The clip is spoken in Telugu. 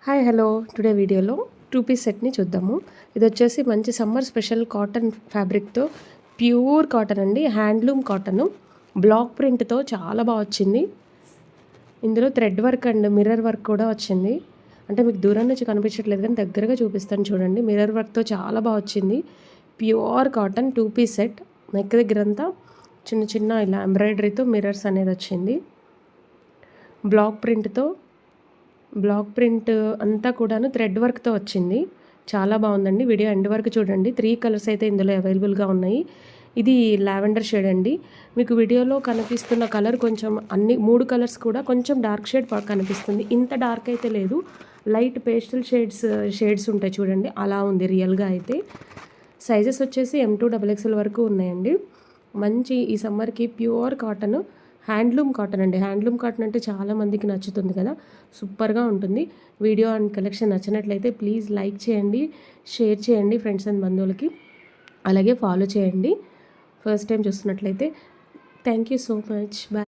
హాయ్ హలో టుడే వీడియోలో 2 పీస్ సెట్ని చూద్దాము. ఇది వచ్చేసి మంచి సమ్మర్ స్పెషల్ కాటన్ ఫ్యాబ్రిక్తో ప్యూర్ కాటన్ అండి, హ్యాండ్లూమ్ కాటన్ బ్లాక్ ప్రింట్తో చాలా బాగా వచ్చింది. ఇందులో thread work and mirror work కూడా వచ్చింది. అంటే మీకు దూరం నుంచి కనిపించట్లేదు కానీ దగ్గరగా చూపిస్తాను చూడండి. మిర్రర్ వర్క్తో చాలా బాగా వచ్చింది. Pure cotton 2 piece set. Neck దగ్గరంతా చిన్న చిన్న ఇలా ఎంబ్రాయిడరీతో మిర్రర్స్ అనేది వచ్చింది. బ్లాక్ ప్రింట్ అంతా కూడాను థ్రెడ్ వర్క్తో వచ్చింది. చాలా బాగుందండి. వీడియో ఎండ్ వరకు చూడండి. 3 కలర్స్ అయితే ఇందులో అవైలబుల్గా ఉన్నాయి. ఇది లావెండర్ షేడ్ అండి. మీకు వీడియోలో కనిపిస్తున్న కలర్ కొంచెం అన్ని 3 కలర్స్ కూడా కొంచెం డార్క్ షేడ్ కనిపిస్తుంది. ఇంత డార్క్ అయితే లేదు, లైట్ పేస్టల్ షేడ్స్ ఉంటాయి చూడండి, అలా ఉంది రియల్గా అయితే. సైజెస్ వచ్చేసి M2 XXL వరకు ఉన్నాయండి. మంచి ఈ సమ్మర్కి ప్యూర్ కాటన్, హ్యాండ్లూమ్ కాటన్ అండి. హ్యాండ్లూమ్ కాటన్ అంటే చాలామందికి నచ్చుతుంది కదా, సూపర్గా ఉంటుంది. వీడియో అండ్ కలెక్షన్ నచ్చినట్లయితే ప్లీజ్ లైక్ చేయండి, షేర్ చేయండి ఫ్రెండ్స్ అండ్ బంధువులకి, అలాగే ఫాలో చేయండి ఫస్ట్ టైం చూస్తున్నట్లయితే. Thank you so much. Bye.